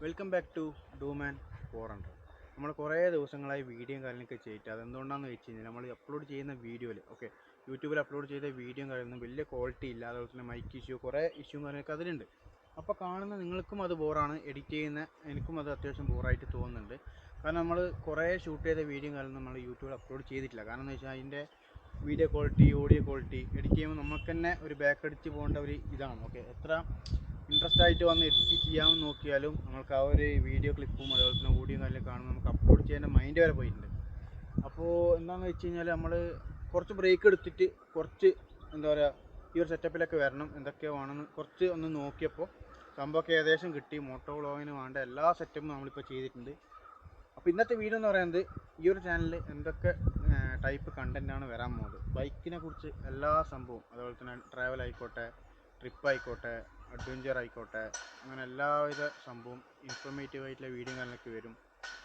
Welcome back to ഡൂമാൻ 400. നമ്മൾ കുറേ ദിവസങ്ങളായി വീഡിയോയും കാര്യങ്ങളൊക്കെ ചെയ്തിട്ട് അതെന്തുകൊണ്ടാണെന്ന് വെച്ച് കഴിഞ്ഞാൽ നമ്മൾ അപ്ലോഡ് ചെയ്യുന്ന വീഡിയോയിൽ യൂട്യൂബിൽ അപ്ലോഡ് ചെയ്ത വീഡിയോയും കാര്യങ്ങളൊന്നും വലിയ ക്വാളിറ്റി ഇല്ല. അതുപോലെ തന്നെ മൈക്ക് ഇഷ്യൂ കുറേ ഇഷ്യൂവും കാര്യങ്ങളൊക്കെ അതിലുണ്ട്. അപ്പോൾ കാണുന്ന നിങ്ങൾക്കും അത് ബോറാണ്, എഡിറ്റ് ചെയ്യുന്ന എനിക്കും അത് അത്യാവശ്യം ബോറായിട്ട് തോന്നുന്നുണ്ട്. കാരണം നമ്മൾ കുറേ ഷൂട്ട് ചെയ്ത വീഡിയോയും കാര്യങ്ങളും നമ്മൾ യൂട്യൂബിൽ അപ്ലോഡ് ചെയ്തിട്ടില്ല. കാരണം എന്ന് വെച്ചാൽ അതിൻ്റെ video quality, audio quality edit ചെയ്യുമ്പോൾ നമുക്ക് തന്നെ ഒരു ബാക്ക് അടിച്ച് പോകേണ്ട ഒരു ഇതാണ്. എത്ര ഇൻട്രസ്റ്റ് ആയിട്ട് വന്ന് എഡിറ്റ് ചെയ്യാമെന്ന് നോക്കിയാലും നമുക്ക് ആ ഒരു വീഡിയോ ക്ലിപ്പും അതുപോലെ തന്നെ ഓഡിയോ കാര്യങ്ങൾ കാണുമ്പോൾ നമുക്ക് അപ്ലോഡ് ചെയ്യേണ്ട മൈൻഡ് വരെ പോയിട്ടുണ്ട്. അപ്പോൾ എന്താണെന്ന് വെച്ച് കഴിഞ്ഞാൽ നമ്മൾ കുറച്ച് ബ്രേക്ക് എടുത്തിട്ട് കുറച്ച് എന്താ പറയുക ഈ ഒരു സെറ്റപ്പിലൊക്കെ വരണം, എന്തൊക്കെയോ വേണമെന്ന് കുറച്ച് ഒന്ന് നോക്കിയപ്പോൾ സംഭവമൊക്കെ ഏകദേശം കിട്ടി. മോട്ടോ വ്ളോഗിന് വേണ്ട എല്ലാ സെറ്റപ്പും നമ്മളിപ്പോൾ ചെയ്തിട്ടുണ്ട്. അപ്പോൾ ഇന്നത്തെ വീഡിയോ എന്ന് പറയുന്നത് ഈ ഒരു ചാനലിൽ എന്തൊക്കെ ടൈപ്പ് കണ്ടൻറ്റാണ് വരാൻ പോകുന്നത്, ബൈക്കിനെ കുറിച്ച് എല്ലാ സംഭവവും, അതുപോലെ തന്നെ ട്രാവൽ ആയിക്കോട്ടെ, ട്രിപ്പ് ആയിക്കോട്ടെ, അഡ്വഞ്ചർ ആയിക്കോട്ടെ, അങ്ങനെ എല്ലാവിധ സംഭവം ഇൻഫോർമേറ്റീവ് ആയിട്ടുള്ള വീഡിയോ കാര്യങ്ങളൊക്കെ വരും.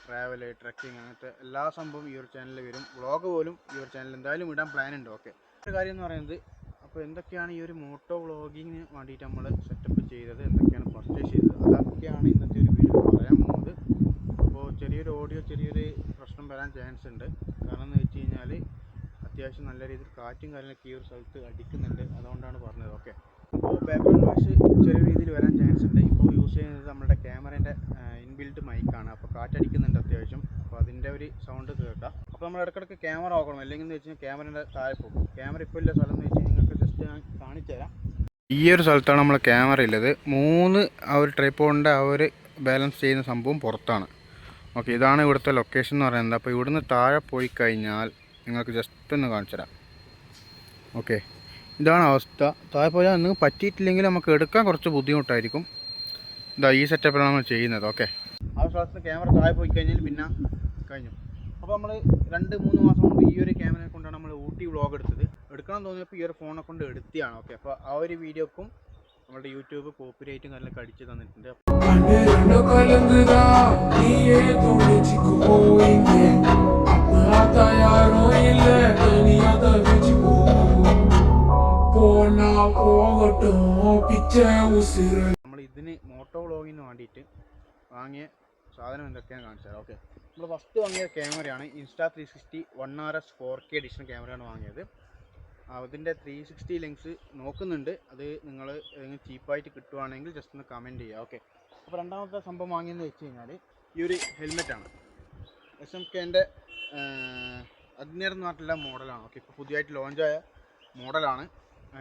ട്രാവൽ, ട്രക്കിങ്, അങ്ങനത്തെ എല്ലാ സംഭവം ഈ ഒരു ചാനലിൽ വരും. വ്ളോഗ് പോലും ഈ ഒരു ചാനലിൽ എന്തായാലും ഇടാൻ പ്ലാൻ ഉണ്ട്. ഒരു കാര്യം എന്ന് പറയുന്നത്, അപ്പോൾ എന്തൊക്കെയാണ് ഈ ഒരു മോട്ടോ വ്ളോഗിങ്ങിന് വേണ്ടിയിട്ട് നമ്മൾ സെറ്റപ്പ് ചെയ്തത്, എന്തൊക്കെയാണ് പർച്ചേസ് ചെയ്തത്, അതൊക്കെയാണ് ഇന്നത്തെ ഒരു വീഡിയോ പറയാൻ പോകുന്നത്. അപ്പോൾ ചെറിയൊരു ഓഡിയോ ചെറിയൊരു പ്രശ്നം വരാൻ ചാൻസ് ഉണ്ട്. കാരണം എന്ന് വെച്ച് കഴിഞ്ഞാൽ അത്യാവശ്യം നല്ല രീതിയിൽ കാറ്റും കാര്യങ്ങളൊക്കെ ഈ ഒരു സ്ഥലത്ത് അടിക്കുന്നുണ്ട്, അതുകൊണ്ടാണ് പറഞ്ഞത്. അപ്പോൾ ബാക്ക്ഗ്രൗണ്ട് നോയ്സ് ചെറിയ രീതിയിൽ വരാൻ ചാൻസ് ഉണ്ട്. ഇപ്പോൾ യൂസ് ചെയ്യുന്നത് നമ്മുടെ ക്യാമറേൻ്റെ ഇൻബിൽറ്റ് മൈക്കാണ്. അപ്പോൾ കാറ്റടിക്കുന്നുണ്ട് അത്യാവശ്യം, അപ്പോൾ അതിൻ്റെ ഒരു സൗണ്ട് കേൾക്കാം. അപ്പോൾ നമ്മൾ ഇടയ്ക്കിടയ്ക്ക് ക്യാമറ നോക്കണം, അല്ലെങ്കിൽ എന്ന് വെച്ച് കഴിഞ്ഞാൽ ക്യാമറേൻ്റെ താഴെ പോകും. ക്യാമറ ഇപ്പോൾ ഇല്ല സ്ഥലം എന്ന് വെച്ച് കഴിഞ്ഞാൽ നിങ്ങൾക്ക് ജസ്റ്റ് ഞാൻ കാണിച്ചു തരാം. ഈ ഒരു സ്ഥലത്താണ് നമ്മൾ ക്യാമറ ഉള്ളത്. ആ ഒരു ട്രൈപ്പോഡിൻ്റെ ആ ഒരു ബാലൻസ് ചെയ്യുന്ന സംഭവം പുറത്താണ്. ഇതാണ് ഇവിടുത്തെ ലൊക്കേഷൻ എന്ന് പറയുന്നത്. അപ്പോൾ ഇവിടുന്ന് താഴെ പോയി കഴിഞ്ഞാൽ നിങ്ങൾക്ക് ജസ്റ്റ് ഒന്ന് കാണിച്ചു തരാം. ഇതാണ് അവസ്ഥ. താഴെ പോയാൽ നിങ്ങൾക്ക് പറ്റിയിട്ടില്ലെങ്കിൽ നമുക്ക് എടുക്കാൻ കുറച്ച് ബുദ്ധിമുട്ടായിരിക്കും. ഈ സെറ്റപ്പിലാണ് നമ്മൾ ചെയ്യുന്നത്. ആ സ്ഥലത്ത് ക്യാമറ താഴെ പോയി കഴിഞ്ഞാൽ പിന്നെ കഴിഞ്ഞു. അപ്പോൾ നമ്മൾ 2-3 മാസം മുമ്പ് ഈ ഒരു ക്യാമറയെ കൊണ്ടാണ് നമ്മൾ ഊട്ടി വ്ളോഗ് എടുക്കണം തോന്നിയപ്പോൾ ഈ ഒരു ഫോണെ കൊണ്ട് എടുത്തിയാണ്. അപ്പോൾ ആ ഒരു വീഡിയോക്കും നമ്മുടെ യൂട്യൂബ് കോപ്പിറൈറ്റും കാര്യങ്ങളൊക്കെ അടിച്ച് തന്നിട്ടുണ്ട്. നമ്മൾ ഇതിന് മോട്ടോ വ്ളോഗിന് വേണ്ടിയിട്ട് വാങ്ങിയ സാധനം എന്തൊക്കെയാണ് കാണിച്ചു തരാം. നമ്മൾ ഫസ്റ്റ് വാങ്ങിയ ക്യാമറയാണ് Insta360 1RS 4K എഡിഷൻ ക്യാമറയാണ് വാങ്ങിയത്. അതിൻ്റെ 360 ലെൻസ് നോക്കുന്നുണ്ട്. അത് നിങ്ങൾ ചീപ്പായിട്ട് കിട്ടുവാണെങ്കിൽ ജസ്റ്റ് ഒന്ന് കമൻറ്റ് ചെയ്യുക. അപ്പോൾ രണ്ടാമത്തെ സംഭവം വാങ്ങിയെന്ന് വെച്ച് കഴിഞ്ഞാൽ ഈ ഒരു ഹെൽമെറ്റാണ്. SMKൻ്റെ അഗ്നിയർ എന്ന് പറഞ്ഞിട്ടുള്ള മോഡലാണ്. ഇപ്പോൾ പുതിയതായിട്ട് ലോഞ്ചായ മോഡലാണ്.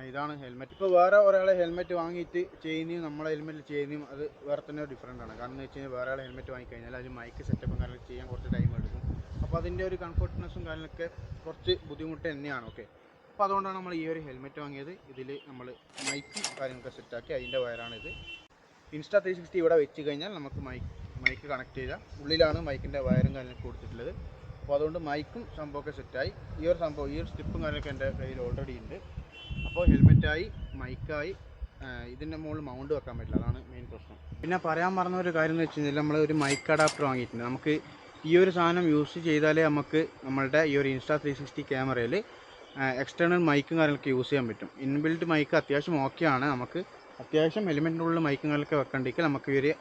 ഇതാണ് ഹെൽമെറ്റ്. ഇപ്പോൾ വേറെ ഒരാളെ ഹെൽമെറ്റ് വാങ്ങിയിട്ട് ചെയ്യുന്നതും നമ്മളെ ഹെൽമെറ്റ് ചെയ്യുന്നതും അത് വേറെ തന്നെ ഡിഫറൻ്റ് ആണ്. കാരണം എന്ന് വെച്ച് കഴിഞ്ഞാൽ വേറെ ആളെ ഹെൽമെറ്റ് വാങ്ങിക്കഴിഞ്ഞാൽ അതിന് മൈക്ക് സെറ്റപ്പും കാര്യങ്ങളൊക്കെ ചെയ്യാൻ കുറച്ച് ടൈം എടുക്കും. അപ്പോൾ അതിൻ്റെ ഒരു കംഫർട്ട്നെസ്സും കാര്യങ്ങളൊക്കെ കുറച്ച് ബുദ്ധിമുട്ട് തന്നെയാണ്. അപ്പോൾ അതുകൊണ്ടാണ് നമ്മൾ ഈ ഒരു ഹെൽമെറ്റ് വാങ്ങിയത്. ഇതിൽ നമ്മൾ മൈക്കും കാര്യങ്ങളൊക്കെ സെറ്റാക്കി അതിൻ്റെ വയറാണിത്. Insta360 ഇവിടെ വെച്ച് കഴിഞ്ഞാൽ നമുക്ക് മൈക്ക് കണക്ട് ചെയ്താൽ ഉള്ളിലാണ് മൈക്കിൻ്റെ വയറും കാര്യങ്ങളൊക്കെ കൊടുത്തിട്ടുള്ളത്. അപ്പോൾ അതുകൊണ്ട് മൈക്കും സംഭവമൊക്കെ സെറ്റായി. ഈ ഒരു സ്ട്രിപ്പും കാര്യങ്ങളൊക്കെ എൻ്റെ കയ്യിൽ ഓൾറെഡി ഉണ്ട്. അപ്പോൾ ഹെൽമെറ്റായി, മൈക്കായി, ഇതിൻ്റെ മുകളിൽ മൗണ്ട് വെക്കാൻ പറ്റില്ല, അതാണ് മെയിൻ പ്രശ്നം. പിന്നെ പറയാൻ പറഞ്ഞ ഒരു കാര്യം എന്ന് വെച്ച് കഴിഞ്ഞാൽ നമ്മൾ ഒരു മൈക്ക് അഡാപ്റ്റർ വാങ്ങിയിട്ടുണ്ട്. നമുക്ക് ഈ ഒരു സാധനം യൂസ് ചെയ്താലേ നമുക്ക് നമ്മളുടെ ഈ ഒരു Insta360 ക്യാമറയിൽ എക്സ്റ്റേണൽ മൈക്കും കാര്യങ്ങളൊക്കെ യൂസ് ചെയ്യാൻ പറ്റും. ഇൻബിൽറ്റ് മൈക്ക് അത്യാവശ്യം ഓക്കെയാണ്. നമുക്ക് അത്യാവശ്യം എലിമെൻറ്റിൻ്റെ ഉള്ളിൽ മൈക്കും കാര്യങ്ങളൊക്കെ വെക്കണ്ടെങ്കിൽ നമുക്ക് ഈ ഒരു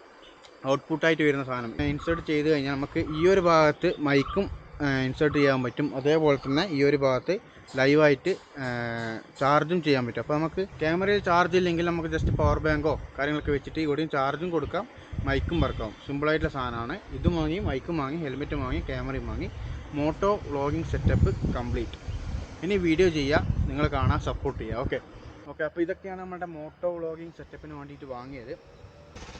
ഔട്ട്പുട്ടായിട്ട് വരുന്ന സാധനം ഇൻസേർട്ട് ചെയ്ത് കഴിഞ്ഞാൽ നമുക്ക് ഈ ഒരു ഭാഗത്ത് മൈക്കും ഇൻസേർട്ട് ചെയ്യാൻ പറ്റും. അതേപോലെ തന്നെ ഈ ഒരു ഭാഗത്ത് ലൈവായിട്ട് ചാർജും ചെയ്യാൻ പറ്റും. അപ്പോൾ നമുക്ക് ക്യാമറയിൽ ചാർജ് ഇല്ലെങ്കിൽ നമുക്ക് ജസ്റ്റ് പവർ ബാങ്കോ കാര്യങ്ങളൊക്കെ വെച്ചിട്ട് ഇവിടെയും ചാർജും കൊടുക്കാം, മൈക്കും വർക്കാവും. സിമ്പിളായിട്ടുള്ള സാധനമാണ്. ഇതും വാങ്ങി, മൈക്കും വാങ്ങി, ഹെൽമെറ്റും വാങ്ങി, ക്യാമറയും വാങ്ങി, മോട്ടോ വ്ളോഗിങ് സെറ്റപ്പ് കംപ്ലീറ്റ്. ഇനി വീഡിയോ ചെയ്യുക, നിങ്ങൾ കാണാൻ സപ്പോർട്ട് ചെയ്യുക. അപ്പോൾ ഇതൊക്കെയാണ് നമ്മുടെ മോട്ടോ വ്ളോഗിങ് സെറ്റപ്പിന് വേണ്ടിയിട്ട് വാങ്ങിയത്.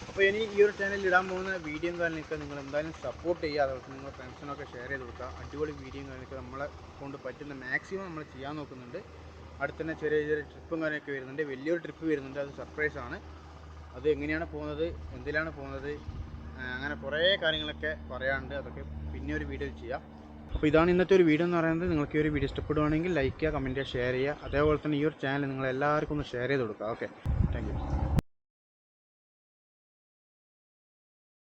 അപ്പോൾ ഇനി ഈ ഒരു ചാനലിൽ ഇടാൻ പോകുന്ന വീഡിയോയും കാര്യങ്ങളൊക്കെ നിങ്ങൾ എന്തായാലും സപ്പോർട്ട് ചെയ്യുക. അതുപോലെ നിങ്ങൾ ഫ്രണ്ട്സിനൊക്കെ ഷെയർ ചെയ്ത് കൊടുക്കുക. അടിപൊളി വീഡിയോയും കാര്യങ്ങളൊക്കെ നമ്മളെ കൊണ്ട് പറ്റുന്ന മാക്സിമം നമ്മൾ ചെയ്യാൻ നോക്കുന്നുണ്ട്. അടുത്ത് തന്നെ ചെറിയ ചെറിയ ട്രിപ്പും കാര്യങ്ങളൊക്കെ വരുന്നുണ്ട്. വലിയൊരു ട്രിപ്പ് വരുന്നുണ്ട്, അത് സർപ്രൈസാണ്. അത് എങ്ങനെയാണ് പോകുന്നത്, എന്തിലാണ് പോകുന്നത്, അങ്ങനെ കുറേ കാര്യങ്ങളൊക്കെ പറയാനുണ്ട്. അതൊക്കെ പിന്നെ ഒരു വീഡിയോ ചെയ്യാം. അപ്പോൾ ഇതാണ് ഇന്നത്തെ ഒരു വീഡിയോ എന്ന് പറയുന്നത്. നിങ്ങൾക്ക് ഈ ഒരു വീഡിയോ ഇഷ്ടപ്പെടുവാണെങ്കിൽ ലൈക്ക് ചെയ്യുക, കമൻറ്റ് ചെയ്യുക, ഷെയർ ചെയ്യുക. അതേപോലെ തന്നെ ഈ ഒരു ചാനൽ നിങ്ങൾ എല്ലാവർക്കും ഒന്ന് ഷെയർ ചെയ്ത് കൊടുക്കുക.